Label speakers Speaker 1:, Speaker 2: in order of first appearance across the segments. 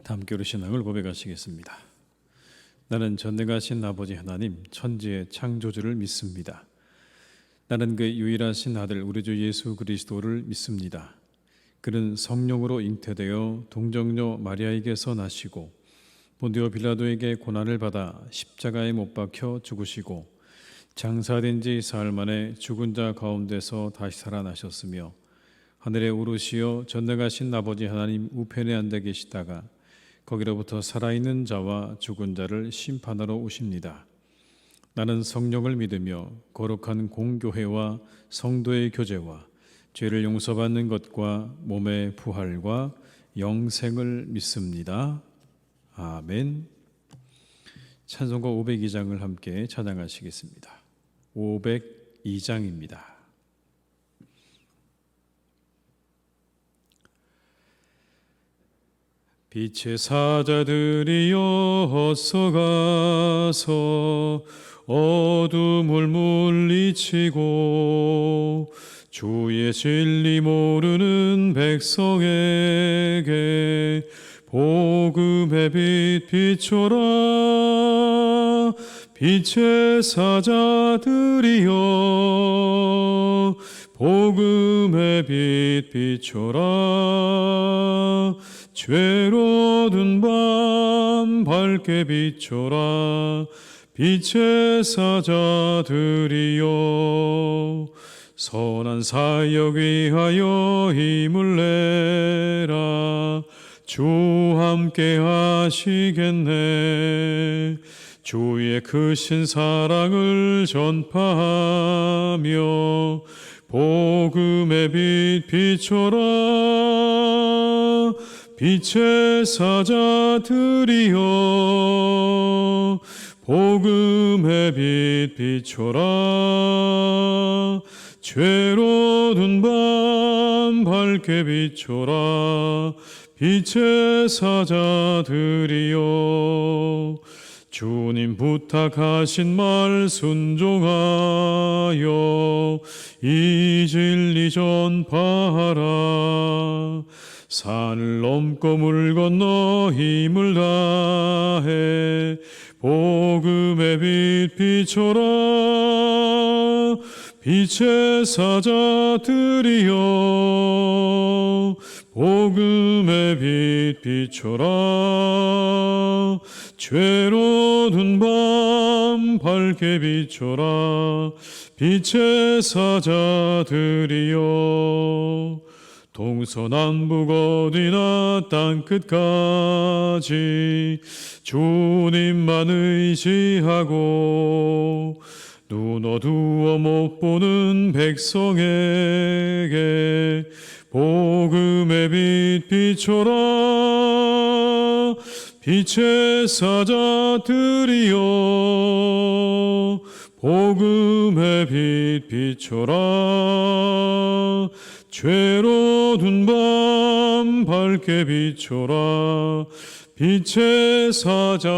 Speaker 1: 다 함께 우리 신앙을 고백하시겠습니다. 나는 전능하신 아버지 하나님 천지의 창조주를 믿습니다. 나는 그 유일하신 아들 우리 주 예수 그리스도를 믿습니다. 그는 성령으로 잉태되어 동정녀 마리아에게서 나시고 본디오 빌라도에게 고난을 받아 십자가에 못 박혀 죽으시고 장사된 지 사흘 만에 죽은 자 가운데서 다시 살아나셨으며 하늘에 오르시어 전능하신 아버지 하나님 우편에 앉아 계시다가 거기로부터 살아있는 자와 죽은 자를 심판하러 오십니다. 나는 성령을 믿으며 거룩한 공교회와 성도의 교제와 죄를 용서받는 것과 몸의 부활과 영생을 믿습니다. 아멘. 찬송가 502장을 함께 찬양하시겠습니다. 502장입니다. 빛의 사자들이여 어서 가서 어둠을 물리치고 주의 진리 모르는 백성에게 복음의 빛 비춰라. 빛의 사자들이여 복음의 빛 비춰라. 죄로 든 밤 밝게 비춰라. 빛의 사자들이여 선한 사역 위하여 힘을 내라. 주 함께 하시겠네. 주의 크신 사랑을 전파하며 복음의 빛 비춰라. 빛의 사자들이여 복음의 빛 비춰라. 죄로 든 밤 밝게 비춰라. 빛의 사자들이여 주님 부탁하신 말 순종하여 이 진리 전파하라. 산을 넘고 물 건너 힘을 다해 복음의 빛 비춰라. 빛의 사자들이여 복음의 빛 비춰라. 죄로 든 밤 밝게 비춰라. 빛의 사자들이여 동서남북 어디나 땅끝까지 주님만 의지하고 눈 어두워 못 보는 백성에게 복음의 빛 비춰라. 빛의 사자들이여 복음의 빛 비춰라. 죄로 든 밤 밝게 비춰라. 빛의 사자들이여.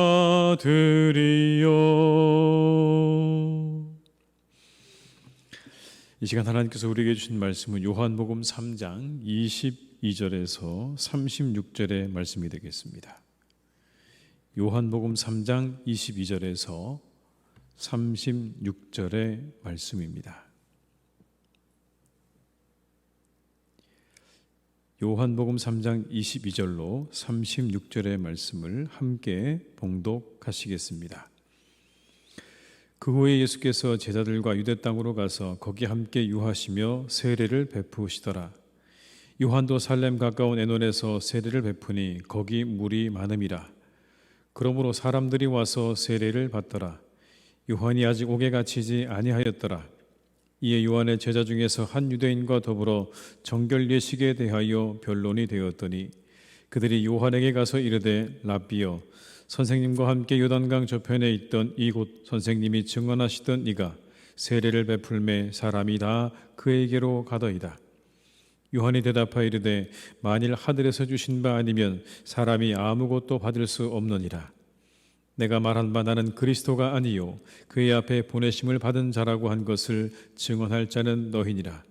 Speaker 1: 이 시간 하나님께서 우리에게 주신 말씀은 요한복음 3장 22절에서 36절의 말씀이 되겠습니다. 요한복음 3장 22절에서 36절의 말씀입니다. 요한복음 3장 22절로 36절의 말씀을 함께 봉독하시겠습니다. 그 후에 예수께서 제자들과 유대 땅으로 가서 거기 함께 유하시며 세례를 베푸시더라. 요한도 살렘 가까운 에논에서 세례를 베푸니 거기 물이 많음이라. 그러므로 사람들이 와서 세례를 받더라. 요한이 아직 옥에 갇히지 아니하였더라. 이에 요한의 제자 중에서 한 유대인과 더불어 정결 예식에 대하여 변론이 되었더니 그들이 요한에게 가서 이르되 랍비여 선생님과 함께 요단강 저편에 있던 이곳 선생님이 증언하시던 이가 세례를 베풀매 사람이 다 그에게로 가더이다. 요한이 대답하여 이르되 만일 하늘에서 주신 바 아니면 사람이 아무것도 받을 수 없느니라. 내가 말한 바 나는 그리스도가 아니요 그의 앞에 보내심을 받은 자라고 한 것을 증언할 자는 너희니라.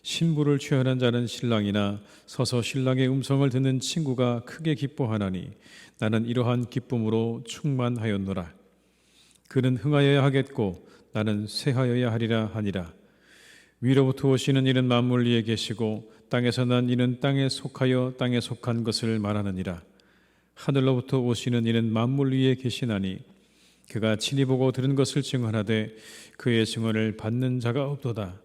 Speaker 1: 신부를 취하는 자는 신랑이나 서서 신랑의 음성을 듣는 친구가 크게 기뻐하나니 나는 이러한 기쁨으로 충만하였노라. 그는 흥하여야 하겠고 나는 쇠하여야 하리라 하니라. 위로부터 오시는 이는 만물 위에 계시고 땅에서 난 이는 땅에 속하여 땅에 속한 것을 말하느니라. 하늘로부터 오시는 이는 만물 위에 계시나니 그가 친히 보고 들은 것을 증언하되 그의 증언을 받는 자가 없도다.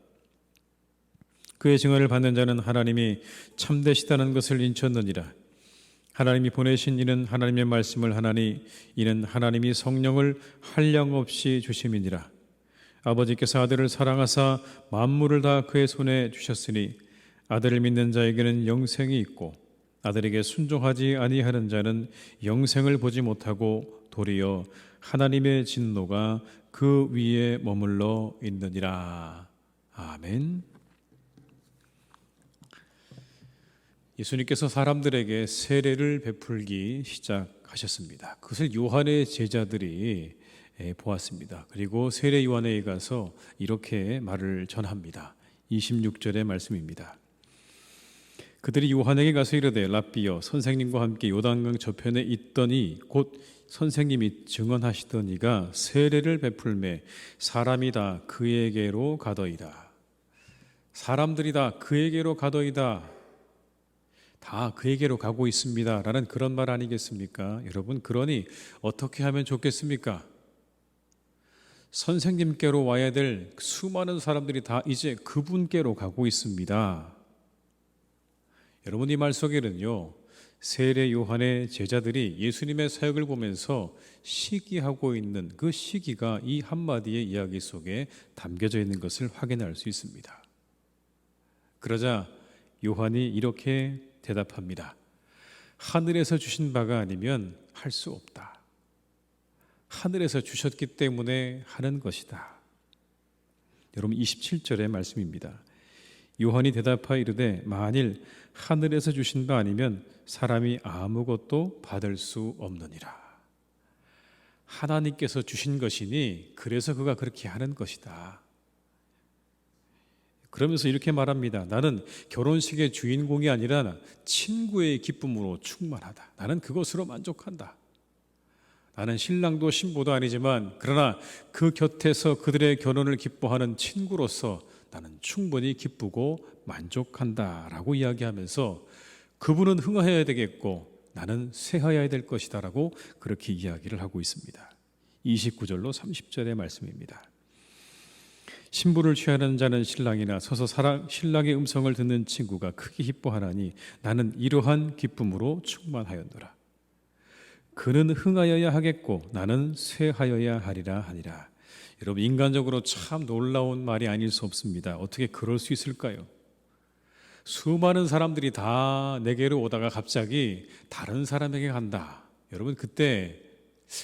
Speaker 1: 그의 증언을 받는 자는 하나님이 참되시다는 것을 인쳤느니라. 하나님이 보내신 이는 하나님의 말씀을 하나니 이는 하나님이 성령을 한량없이 주심이니라. 아버지께서 아들을 사랑하사 만물을 다 그의 손에 주셨으니 아들을 믿는 자에게는 영생이 있고 아들에게 순종하지 아니하는 자는 영생을 보지 못하고 도리어 하나님의 진노가 그 위에 머물러 있느니라. 아멘. 예수님께서 사람들에게 세례를 베풀기 시작하셨습니다. 그것을 요한의 제자들이 보았습니다. 그리고 세례 요한에게 가서 이렇게 말을 전합니다. 26절의 말씀입니다. 그들이 요한에게 가서 이르되 랍비여 선생님과 함께 요단강 저편에 있더니 곧 선생님이 증언하시던 이가 세례를 베풀매 사람이 다 그에게로 가더이다. 사람들이 다 그에게로 가더이다. 다 그에게로 가고 있습니다 라는 그런 말 아니겠습니까? 여러분, 그러니 어떻게 하면 좋겠습니까? 선생님께로 와야 될 수많은 사람들이 다 이제 그분께로 가고 있습니다. 여러분, 이 말 속에는요, 세례 요한의 제자들이 예수님의 사역을 보면서 시기하고 있는 그 시기가 이 한마디의 이야기 속에 담겨져 있는 것을 확인할 수 있습니다. 그러자 요한이 이렇게 대답합니다. 하늘에서 주신 바가 아니면 할 수 없다. 하늘에서 주셨기 때문에 하는 것이다. 여러분, 27절의 말씀입니다. 요한이 대답하여 이르되 만일 하늘에서 주신 바 아니면 사람이 아무것도 받을 수 없느니라. 하나님께서 주신 것이니 그래서 그가 그렇게 하는 것이다. 그러면서 이렇게 말합니다. 나는 결혼식의 주인공이 아니라 친구의 기쁨으로 충만하다. 나는 그것으로 만족한다. 나는 신랑도 신부도 아니지만 그러나 그 곁에서 그들의 결혼을 기뻐하는 친구로서 나는 충분히 기쁘고 만족한다라고 이야기하면서 그분은 흥하여야 되겠고 나는 쇠하여야 될 것이다 라고 그렇게 이야기를 하고 있습니다. 29절로 30절의 말씀입니다. 신부를 취하는 자는 신랑이나 서서 신랑의 음성을 듣는 친구가 크게 기뻐하나니 나는 이러한 기쁨으로 충만하였노라. 그는 흥하여야 하겠고 나는 쇠하여야 하리라 하니라. 여러분, 인간적으로 참 놀라운 말이 아닐 수 없습니다. 어떻게 그럴 수 있을까요? 수많은 사람들이 다 내게로 오다가 갑자기 다른 사람에게 간다. 여러분, 그때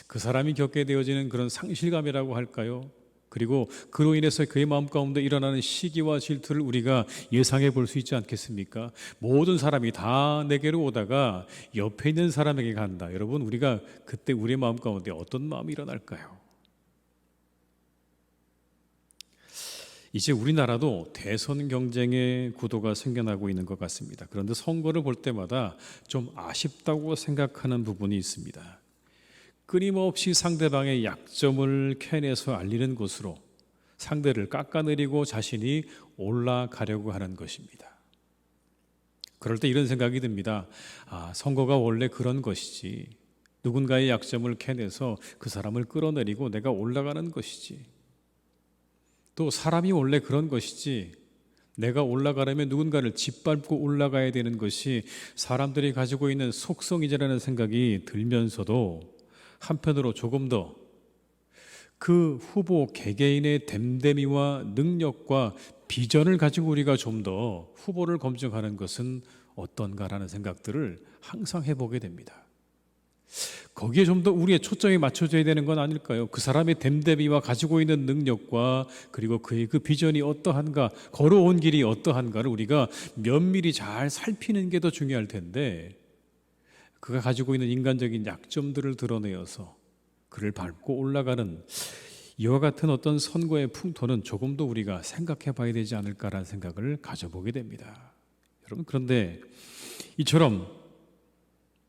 Speaker 1: 그 사람이 겪게 되어지는 그런 상실감이라고 할까요? 그리고 그로 인해서 그의 마음 가운데 일어나는 시기와 질투를 우리가 예상해 볼 수 있지 않겠습니까? 모든 사람이 다 내게로 오다가 옆에 있는 사람에게 간다. 여러분, 우리가 그때 우리의 마음 가운데 어떤 마음이 일어날까요? 이제 우리나라도 대선 경쟁의 구도가 생겨나고 있는 것 같습니다. 그런데 선거를 볼 때마다 좀 아쉽다고 생각하는 부분이 있습니다. 끊임없이 상대방의 약점을 캐내서 알리는 것으로 상대를 깎아내리고 자신이 올라가려고 하는 것입니다. 그럴 때 이런 생각이 듭니다. 선거가 원래 그런 것이지. 누군가의 약점을 캐내서 그 사람을 끌어내리고 내가 올라가는 것이지. 또 사람이 원래 그런 것이지. 내가 올라가려면 누군가를 짓밟고 올라가야 되는 것이 사람들이 가지고 있는 속성이라는 생각이 들면서도 한편으로 조금 더 그 후보 개개인의 됨됨이와 능력과 비전을 가지고 우리가 좀 더 후보를 검증하는 것은 어떤가라는 생각들을 항상 해보게 됩니다. 거기에 좀 더 우리의 초점이 맞춰져야 되는 건 아닐까요? 그 사람의 됨됨이와 가지고 있는 능력과 그리고 그의 그 비전이 어떠한가, 걸어온 길이 어떠한가를 우리가 면밀히 잘 살피는 게 더 중요할 텐데 그가 가지고 있는 인간적인 약점들을 드러내어서 그를 밟고 올라가는 이와 같은 어떤 선거의 풍토는 조금 더 우리가 생각해 봐야 되지 않을까라는 생각을 가져보게 됩니다. 여러분, 그런데 이처럼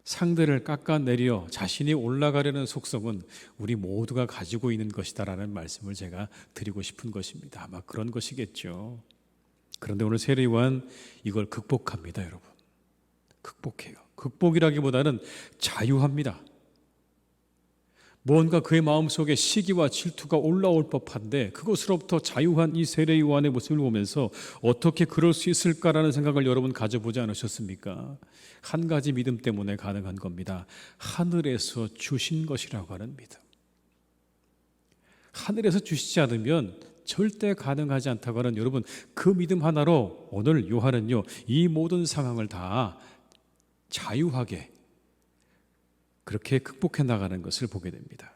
Speaker 1: 상대를 깎아내려 자신이 올라가려는 속성은 우리 모두가 가지고 있는 것이다라는 말씀을 제가 드리고 싶은 것입니다. 아마 그런 것이겠죠. 그런데 오늘 세례요한 이걸 극복합니다, 여러분. 극복해요. 극복이라기보다는 자유합니다. 뭔가 그의 마음속에 시기와 질투가 올라올 법한데 그것으로부터 자유한 이 세례요한의 모습을 보면서 어떻게 그럴 수 있을까라는 생각을 여러분 가져보지 않으셨습니까? 한 가지 믿음 때문에 가능한 겁니다. 하늘에서 주신 것이라고 하는 믿음. 하늘에서 주시지 않으면 절대 가능하지 않다고 하는 여러분, 그 믿음 하나로 오늘 요한은요, 이 모든 상황을 다 자유하게 그렇게 극복해 나가는 것을 보게 됩니다.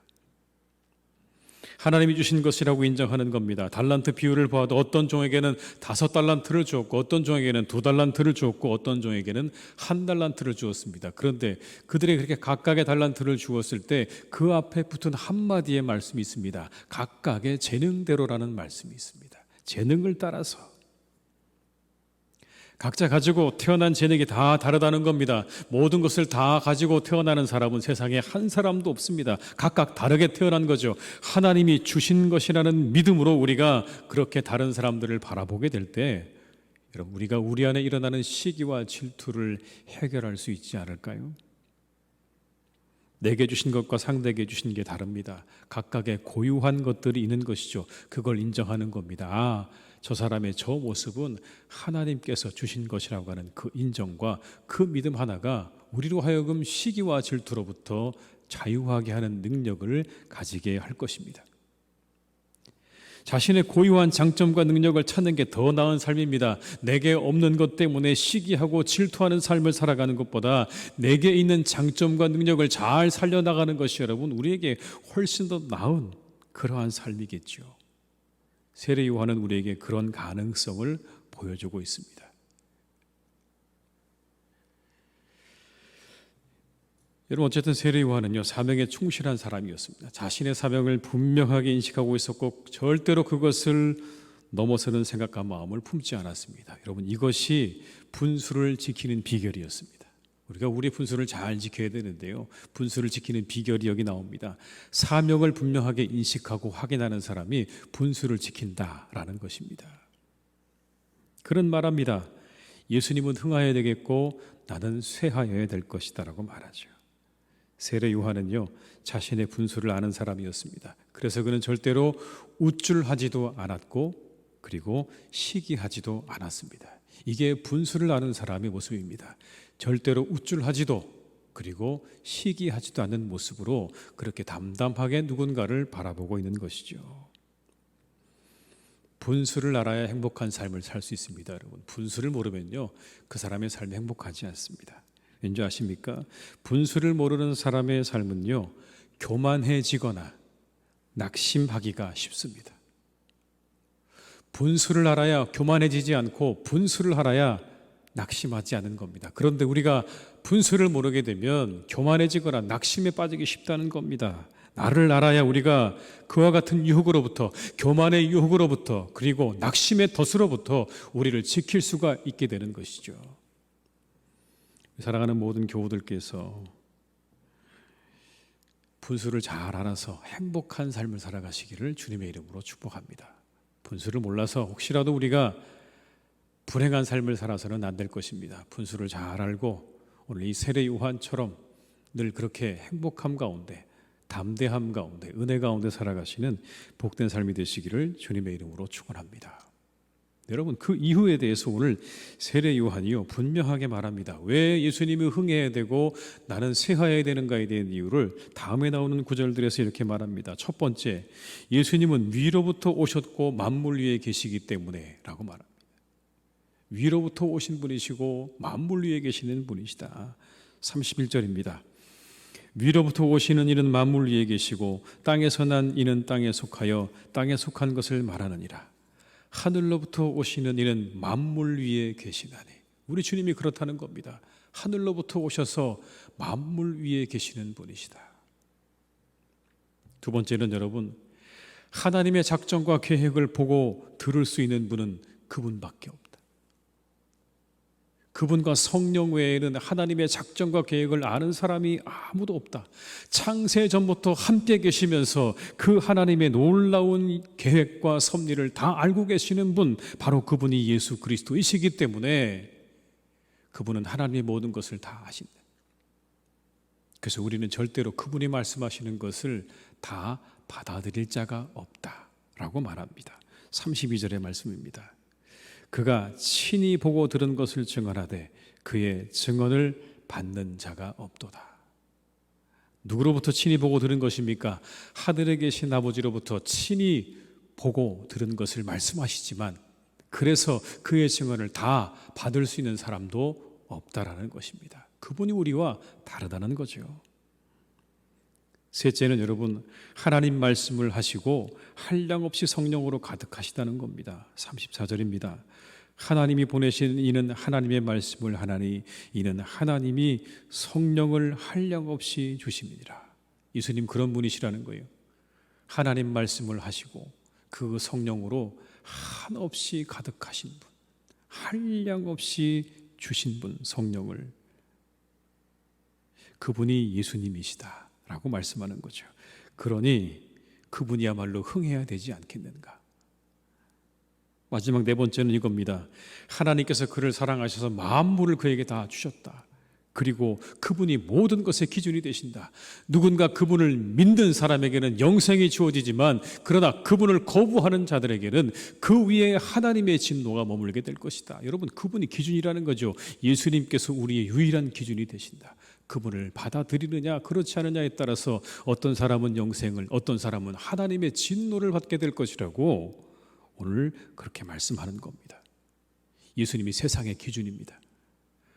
Speaker 1: 하나님이 주신 것이라고 인정하는 겁니다. 달란트 비율을 보아도 어떤 종에게는 5달란트를 주었고 어떤 종에게는 2달란트를 주었고 어떤 종에게는 1달란트를 주었습니다. 그런데 그들이 그렇게 각각의 달란트를 주었을 때 그 앞에 붙은 한마디의 말씀이 있습니다. 각각의 재능대로라는 말씀이 있습니다. 재능을 따라서 각자 가지고 태어난 재능이 다 다르다는 겁니다. 모든 것을 다 가지고 태어나는 사람은 세상에 한 사람도 없습니다. 각각 다르게 태어난 거죠. 하나님이 주신 것이라는 믿음으로 우리가 그렇게 다른 사람들을 바라보게 될 때 여러분, 우리가 우리 안에 일어나는 시기와 질투를 해결할 수 있지 않을까요? 내게 주신 것과 상대에게 주신 게 다릅니다. 각각의 고유한 것들이 있는 것이죠. 그걸 인정하는 겁니다. 아, 저 사람의 저 모습은 하나님께서 주신 것이라고 하는 그 인정과 그 믿음 하나가 우리로 하여금 시기와 질투로부터 자유하게 하는 능력을 가지게 할 것입니다. 자신의 고유한 장점과 능력을 찾는 게 더 나은 삶입니다. 내게 없는 것 때문에 시기하고 질투하는 삶을 살아가는 것보다 내게 있는 장점과 능력을 잘 살려나가는 것이 여러분, 우리에게 훨씬 더 나은 그러한 삶이겠죠. 세례 요한은 우리에게 그런 가능성을 보여주고 있습니다. 여러분, 어쨌든 세례 요한은요, 사명에 충실한 사람이었습니다. 자신의 사명을 분명하게 인식하고 있었고 절대로 그것을 넘어서는 생각과 마음을 품지 않았습니다. 여러분, 이것이 분수를 지키는 비결이었습니다. 우리가 우리 분수를 잘 지켜야 되는데요, 분수를 지키는 비결이 여기 나옵니다. 사명을 분명하게 인식하고 확인하는 사람이 분수를 지킨다라는 것입니다. 그런 말합니다. 예수님은 흥하여야 되겠고 나는 쇠하여야 될 것이다 라고 말하죠. 세례 요한은요, 자신의 분수를 아는 사람이었습니다. 그래서 그는 절대로 우쭐하지도 않았고 그리고 시기하지도 않았습니다. 이게 분수를 아는 사람의 모습입니다. 절대로 우쭐하지도 그리고 시기하지도 않는 모습으로 그렇게 담담하게 누군가를 바라보고 있는 것이죠. 분수를 알아야 행복한 삶을 살 수 있습니다. 여러분, 분수를 모르면요, 그 사람의 삶이 행복하지 않습니다. 왠지 아십니까? 분수를 모르는 사람의 삶은요, 교만해지거나 낙심하기가 쉽습니다. 분수를 알아야 교만해지지 않고 분수를 알아야 낙심하지 않는 겁니다. 그런데 우리가 분수를 모르게 되면 교만해지거나 낙심에 빠지기 쉽다는 겁니다. 나를 알아야 우리가 그와 같은 유혹으로부터, 교만의 유혹으로부터, 그리고 낙심의 덫으로부터 우리를 지킬 수가 있게 되는 것이죠. 사랑하는 모든 교우들께서 분수를 잘 알아서 행복한 삶을 살아가시기를 주님의 이름으로 축복합니다. 분수를 몰라서 혹시라도 우리가 불행한 삶을 살아서는 안 될 것입니다. 분수를 잘 알고 오늘 이 세례 요한처럼 늘 그렇게 행복함 가운데, 담대함 가운데, 은혜 가운데 살아가시는 복된 삶이 되시기를 주님의 이름으로 축원합니다. 여러분, 그 이후에 대해서 오늘 세례 요한이요, 분명하게 말합니다. 왜 예수님이 흥해야 되고 나는 쇠하여야 되는가에 대한 이유를 다음에 나오는 구절들에서 이렇게 말합니다. 첫 번째, 예수님은 위로부터 오셨고 만물 위에 계시기 때문에 라고 말합니다. 위로부터 오신 분이시고 만물 위에 계시는 분이시다. 31절입니다. 위로부터 오시는 이는 만물 위에 계시고 땅에서 난 이는 땅에 속하여 땅에 속한 것을 말하느니라. 하늘로부터 오시는 이는 만물 위에 계시나니. 우리 주님이 그렇다는 겁니다. 하늘로부터 오셔서 만물 위에 계시는 분이시다. 두 번째는 여러분, 하나님의 작정과 계획을 보고 들을 수 있는 분은 그분밖에 없다. 그분과 성령 외에는 하나님의 작정과 계획을 아는 사람이 아무도 없다. 창세 전부터 함께 계시면서 그 하나님의 놀라운 계획과 섭리를 다 알고 계시는 분, 바로 그분이 예수 그리스도이시기 때문에 그분은 하나님의 모든 것을 다 아신다. 그래서 우리는 절대로 그분이 말씀하시는 것을 다 받아들일 자가 없다라고 말합니다. 32절의 말씀입니다. 그가 친히 보고 들은 것을 증언하되 그의 증언을 받는 자가 없도다. 누구로부터 친히 보고 들은 것입니까? 하늘에 계신 아버지로부터 친히 보고 들은 것을 말씀하시지만 그래서 그의 증언을 다 받을 수 있는 사람도 없다라는 것입니다. 그분이 우리와 다르다는 거죠. 셋째는 여러분, 하나님 말씀을 하시고 한량없이 성령으로 가득하시다는 겁니다. 34절입니다. 하나님이 보내신 이는 하나님의 말씀을 하나니 이는 하나님이 성령을 한량없이 주심이니라. 예수님 그런 분이시라는 거예요. 하나님 말씀을 하시고 그 성령으로 한없이 가득하신 분, 한량없이 주신 분, 성령을, 그분이 예수님이시다 라고 말씀하는 거죠. 그러니 그분이야말로 흥해야 되지 않겠는가. 마지막 네 번째는 이겁니다. 하나님께서 그를 사랑하셔서 만물을 그에게 다 주셨다. 그리고 그분이 모든 것의 기준이 되신다. 누군가 그분을 믿는 사람에게는 영생이 주어지지만 그러나 그분을 거부하는 자들에게는 그 위에 하나님의 진노가 머물게 될 것이다. 여러분, 그분이 기준이라는 거죠. 예수님께서 우리의 유일한 기준이 되신다. 그분을 받아들이느냐 그렇지 않느냐에 따라서 어떤 사람은 영생을, 어떤 사람은 하나님의 진노를 받게 될 것이라고 오늘 그렇게 말씀하는 겁니다. 예수님이 세상의 기준입니다.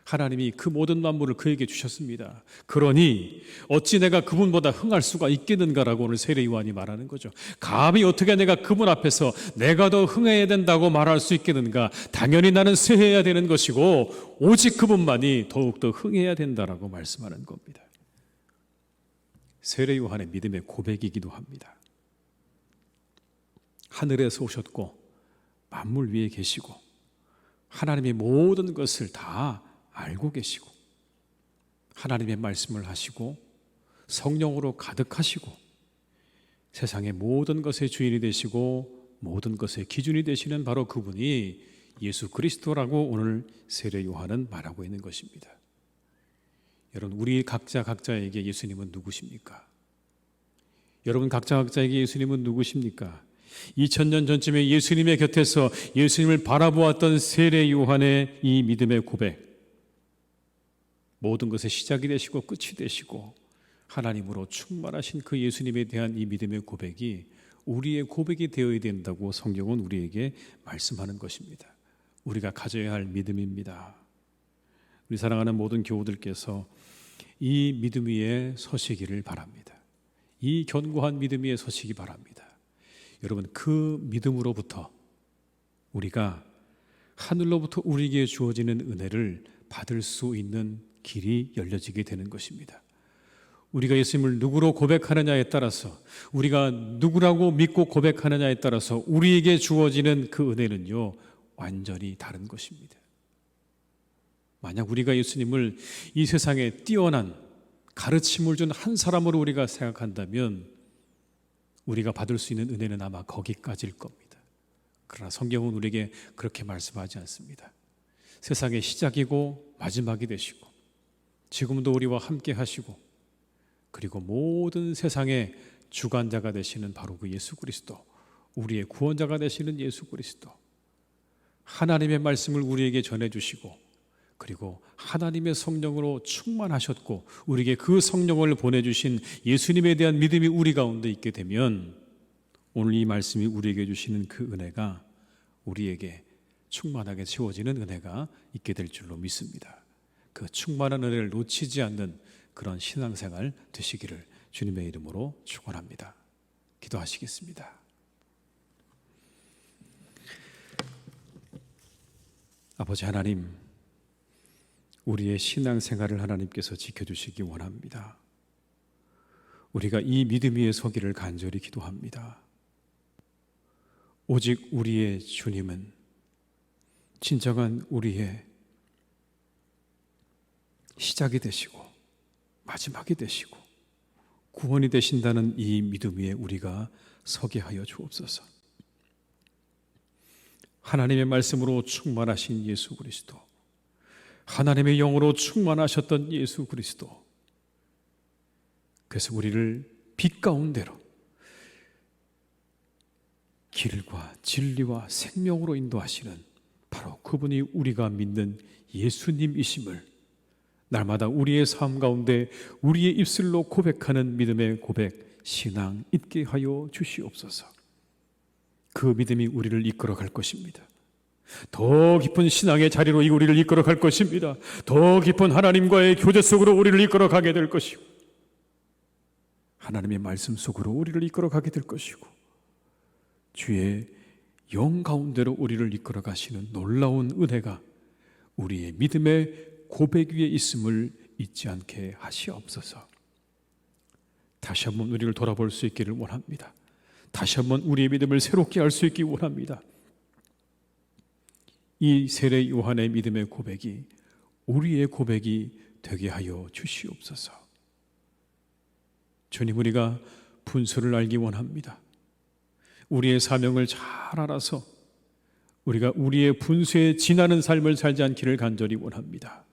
Speaker 1: 하나님이 그 모든 만물을 그에게 주셨습니다. 그러니 어찌 내가 그분보다 흥할 수가 있겠는가라고 오늘 세례 요한이 말하는 거죠. 감히 어떻게 내가 그분 앞에서 내가 더 흥해야 된다고 말할 수 있겠는가. 당연히 나는 쇠해야 되는 것이고 오직 그분만이 더욱더 흥해야 된다라고 말씀하는 겁니다. 세례 요한의 믿음의 고백이기도 합니다. 하늘에서 오셨고 만물 위에 계시고 하나님의 모든 것을 다 알고 계시고 하나님의 말씀을 하시고 성령으로 가득하시고 세상의 모든 것의 주인이 되시고 모든 것의 기준이 되시는 바로 그분이 예수 그리스도라고 오늘 세례 요한은 말하고 있는 것입니다. 여러분, 우리 각자에게 예수님은 누구십니까? 여러분 각자에게 예수님은 누구십니까? 2000년 전쯤에 예수님의 곁에서 예수님을 바라보았던 세례 요한의 이 믿음의 고백, 모든 것의 시작이 되시고 끝이 되시고 하나님으로 충만하신 그 예수님에 대한 이 믿음의 고백이 우리의 고백이 되어야 된다고 성경은 우리에게 말씀하는 것입니다. 우리가 가져야 할 믿음입니다. 우리 사랑하는 모든 교우들께서 이 믿음 위에 서시기를 바랍니다. 이 견고한 믿음 위에 서시기 바랍니다. 여러분, 그 믿음으로부터 우리가 하늘로부터 우리에게 주어지는 은혜를 받을 수 있는 길이 열려지게 되는 것입니다. 우리가 예수님을 누구로 고백하느냐에 따라서, 우리가 누구라고 믿고 고백하느냐에 따라서 우리에게 주어지는 그 은혜는요, 완전히 다른 것입니다. 만약 우리가 예수님을 이 세상에 뛰어난 가르침을 준 한 사람으로 우리가 생각한다면 우리가 받을 수 있는 은혜는 아마 거기까지일 겁니다. 그러나 성경은 우리에게 그렇게 말씀하지 않습니다. 세상의 시작이고 마지막이 되시고 지금도 우리와 함께 하시고 그리고 모든 세상의 주관자가 되시는 바로 그 예수 그리스도, 우리의 구원자가 되시는 예수 그리스도, 하나님의 말씀을 우리에게 전해주시고 그리고 하나님의 성령으로 충만하셨고 우리에게 그 성령을 보내주신 예수님에 대한 믿음이 우리 가운데 있게 되면 오늘 이 말씀이 우리에게 주시는 그 은혜가 우리에게 충만하게 채워지는 은혜가 있게 될 줄로 믿습니다. 그 충만한 은혜를 놓치지 않는 그런 신앙생활 되시기를 주님의 이름으로 축원합니다. 기도하시겠습니다. 아버지 하나님, 우리의 신앙생활을 하나님께서 지켜주시기 원합니다. 우리가 이 믿음 위에 서기를 간절히 기도합니다. 오직 우리의 주님은 진정한 우리의 시작이 되시고 마지막이 되시고 구원이 되신다는 이 믿음 위에 우리가 서게 하여 주옵소서. 하나님의 말씀으로 충만하신 예수 그리스도, 하나님의 영으로 충만하셨던 예수 그리스도, 그래서 우리를 빛 가운데로 길과 진리와 생명으로 인도하시는 바로 그분이 우리가 믿는 예수님이심을 날마다 우리의 삶 가운데 우리의 입술로 고백하는 믿음의 고백, 신앙 있게 하여 주시옵소서. 그 믿음이 우리를 이끌어 갈 것입니다. 더 깊은 신앙의 자리로 우리를 이끌어 갈 것입니다. 더 깊은 하나님과의 교제 속으로 우리를 이끌어 가게 될 것이고, 하나님의 말씀 속으로 우리를 이끌어 가게 될 것이고, 주의 영 가운데로 우리를 이끌어 가시는 놀라운 은혜가 우리의 믿음의 고백 위에 있음을 잊지 않게 하시옵소서. 다시 한번 우리를 돌아볼 수 있기를 원합니다. 다시 한번 우리의 믿음을 새롭게 할 수 있기 원합니다. 이 세례 요한의 믿음의 고백이 우리의 고백이 되게 하여 주시옵소서. 주님, 우리가 분수를 알기 원합니다. 우리의 사명을 잘 알아서 우리가 우리의 분수에 지나는 삶을 살지 않기를 간절히 원합니다.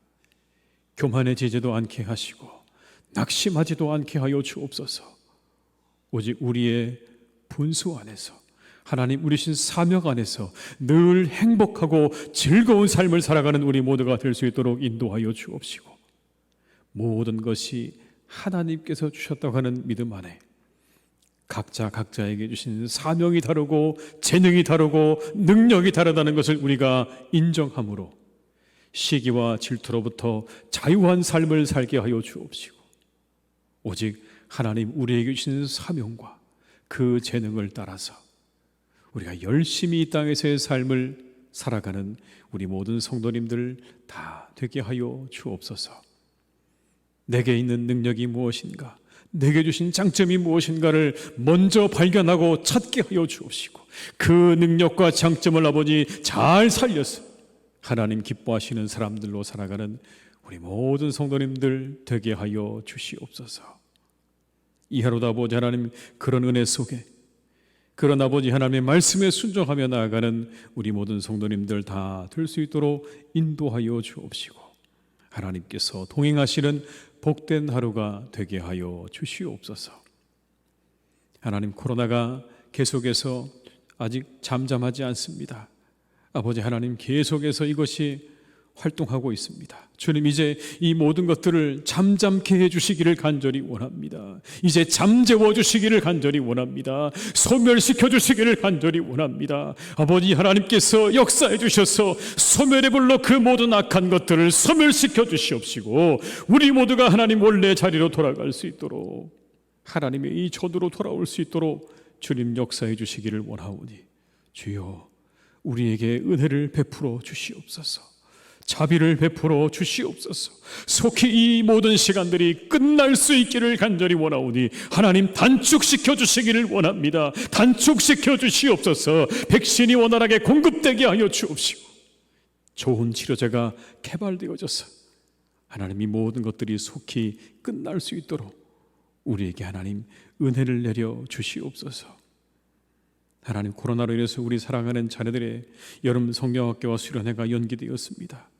Speaker 1: 교만해지지도 않게 하시고 낙심하지도 않게 하여 주옵소서. 오직 우리의 분수 안에서, 하나님 우리신 사명 안에서 늘 행복하고 즐거운 삶을 살아가는 우리 모두가 될 수 있도록 인도하여 주옵시고, 모든 것이 하나님께서 주셨다고 하는 믿음 안에 각자에게 주신 사명이 다르고 재능이 다르고 능력이 다르다는 것을 우리가 인정함으로 시기와 질투로부터 자유한 삶을 살게 하여 주옵시고, 오직 하나님 우리에게 주신 사명과 그 재능을 따라서 우리가 열심히 이 땅에서의 삶을 살아가는 우리 모든 성도님들 다 되게 하여 주옵소서. 내게 있는 능력이 무엇인가, 내게 주신 장점이 무엇인가를 먼저 발견하고 찾게 하여 주옵시고, 그 능력과 장점을 아버지 잘 살려서 하나님 기뻐하시는 사람들로 살아가는 우리 모든 성도님들 되게 하여 주시옵소서. 이 하루도 아버지 하나님 그런 은혜 속에, 그런 아버지 하나님의 말씀에 순종하며 나아가는 우리 모든 성도님들 다 될 수 있도록 인도하여 주옵시고, 하나님께서 동행하시는 복된 하루가 되게 하여 주시옵소서. 하나님, 코로나가 계속해서 아직 잠잠하지 않습니다. 아버지 하나님, 계속해서 이것이 활동하고 있습니다. 주님, 이제 이 모든 것들을 잠잠케 해주시기를 간절히 원합니다. 이제 잠재워 주시기를 간절히 원합니다. 소멸시켜 주시기를 간절히 원합니다. 아버지 하나님께서 역사해 주셔서 소멸의 불로 그 모든 악한 것들을 소멸시켜 주시옵시고, 우리 모두가 하나님 원래 자리로 돌아갈 수 있도록, 하나님의 이 저도로 돌아올 수 있도록 주님 역사해 주시기를 원하오니, 주여 우리에게 은혜를 베풀어 주시옵소서. 자비를 베풀어 주시옵소서. 속히 이 모든 시간들이 끝날 수 있기를 간절히 원하오니 하나님 단축시켜 주시기를 원합니다. 단축시켜 주시옵소서. 백신이 원활하게 공급되게 하여 주옵시고, 좋은 치료제가 개발되어져서 하나님 이 모든 것들이 속히 끝날 수 있도록 우리에게 하나님 은혜를 내려 주시옵소서. 하나님, 코로나로 인해서 우리 사랑하는 자녀들의 여름 성경학교와 수련회가 연기되었습니다.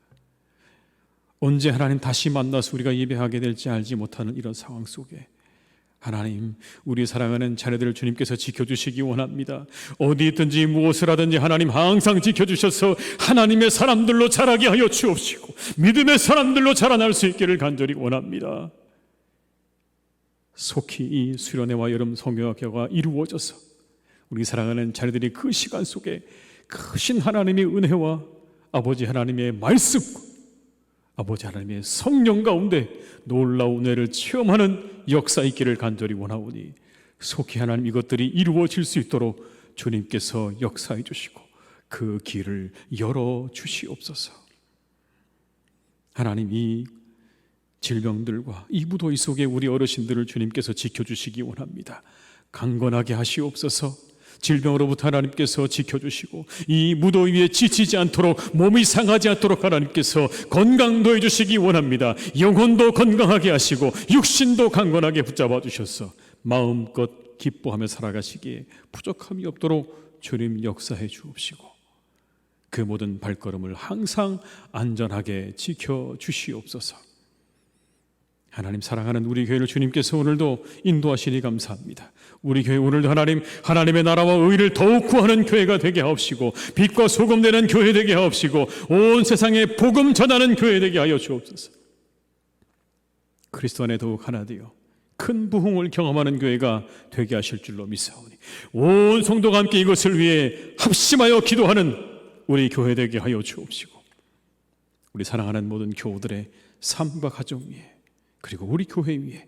Speaker 1: 언제 하나님 다시 만나서 우리가 예배하게 될지 알지 못하는 이런 상황 속에 하나님, 우리 사랑하는 자녀들을 주님께서 지켜주시기 원합니다. 어디 있든지 무엇을 하든지 하나님 항상 지켜주셔서 하나님의 사람들로 자라게 하여 주옵시고, 믿음의 사람들로 자라날 수 있기를 간절히 원합니다. 속히 이 수련회와 여름 성경학교가 이루어져서 우리 사랑하는 자녀들이 그 시간 속에 크신 하나님의 은혜와 아버지 하나님의 말씀과 아버지 하나님의 성령 가운데 놀라운 은혜를 체험하는 역사 있기를 간절히 원하오니, 속히 하나님 이것들이 이루어질 수 있도록 주님께서 역사해 주시고 그 길을 열어 주시옵소서. 하나님, 이 질병들과 이 무더위 속에 우리 어르신들을 주님께서 지켜주시기 원합니다. 강건하게 하시옵소서. 질병으로부터 하나님께서 지켜주시고 이 무더위 위에 지치지 않도록 몸이 상하지 않도록 하나님께서 건강 더해 주시기 원합니다. 영혼도 건강하게 하시고 육신도 강건하게 붙잡아 주셔서 마음껏 기뻐하며 살아가시기에 부족함이 없도록 주님 역사해 주옵시고 그 모든 발걸음을 항상 안전하게 지켜주시옵소서. 하나님 사랑하는 우리 교회를 주님께서 오늘도 인도하시니 감사합니다. 우리 교회 오늘도 하나님의 나라와 의를 더욱 구하는 교회가 되게 하옵시고 빛과 소금 되는 교회 되게 하옵시고 온 세상에 복음 전하는 교회 되게 하여 주옵소서. 그리스도 안에 더욱 하나 되어 큰 부흥을 경험하는 교회가 되게 하실 줄로 믿사오니 온 성도가 함께 이것을 위해 합심하여 기도하는 우리 교회 되게 하여 주옵시고 우리 사랑하는 모든 교우들의 삶과 가정 위에 그리고 우리 교회 위에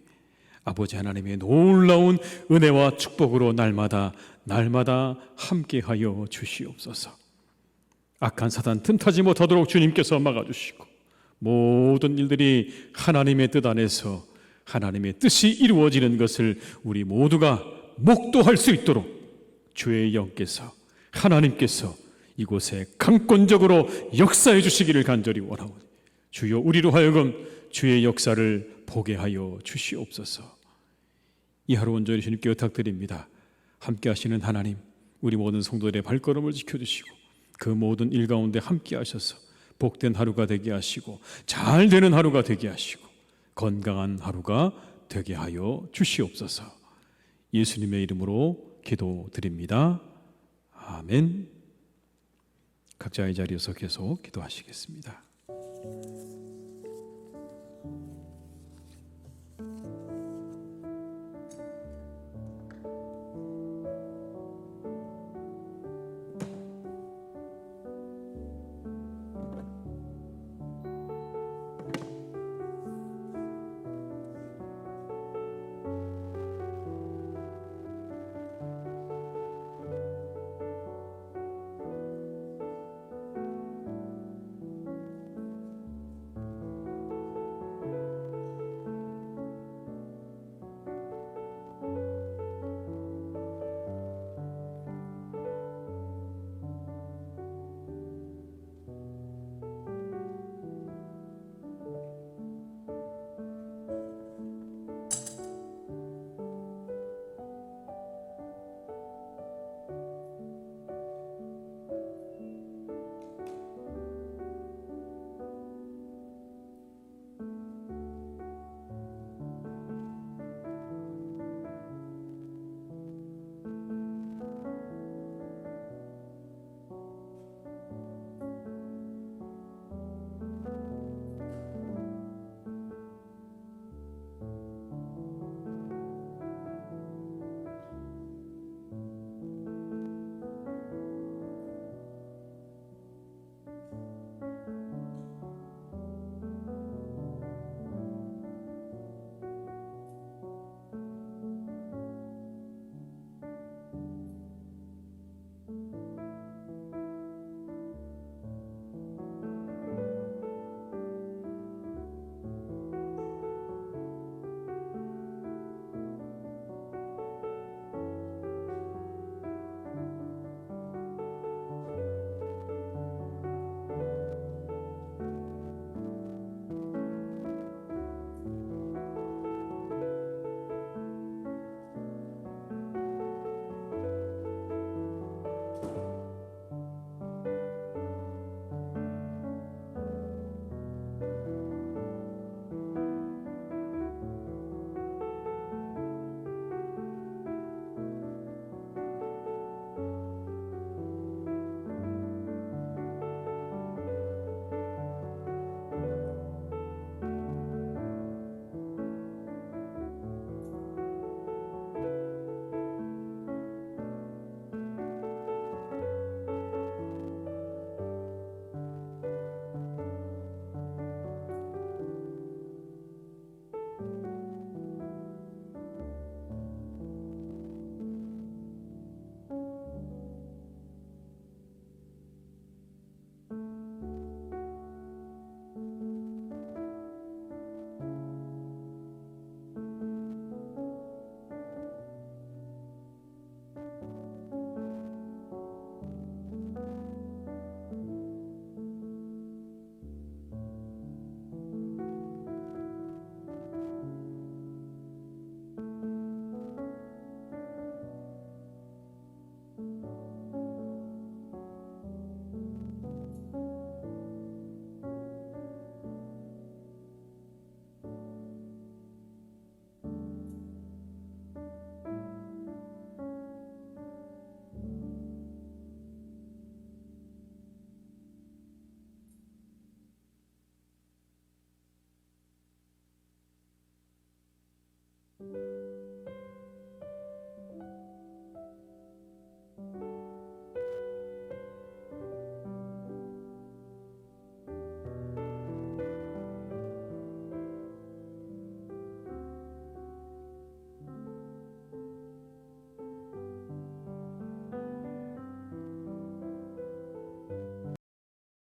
Speaker 1: 아버지 하나님의 놀라운 은혜와 축복으로 날마다 함께하여 주시옵소서. 악한 사단 틈타지 못하도록 주님께서 막아주시고 모든 일들이 하나님의 뜻 안에서 하나님의 뜻이 이루어지는 것을 우리 모두가 목도할 수 있도록 주의 영께서 하나님께서 이곳에 강권적으로 역사해 주시기를 간절히 원하오니 주여 우리로 하여금 주의 역사를 보게 하여 주시옵소서. 이 하루 온전히 주님께 의탁드립니다. 함께 하시는 하나님, 우리 모든 성도들의 발걸음을 지켜주시고 그 모든 일 가운데 함께 하셔서 복된 하루가 되게 하시고 잘 되는 하루가 되게 하시고 건강한 하루가 되게 하여 주시옵소서. 예수님의 이름으로 기도드립니다. 아멘. 각자의 자리에서 계속 기도하시겠습니다.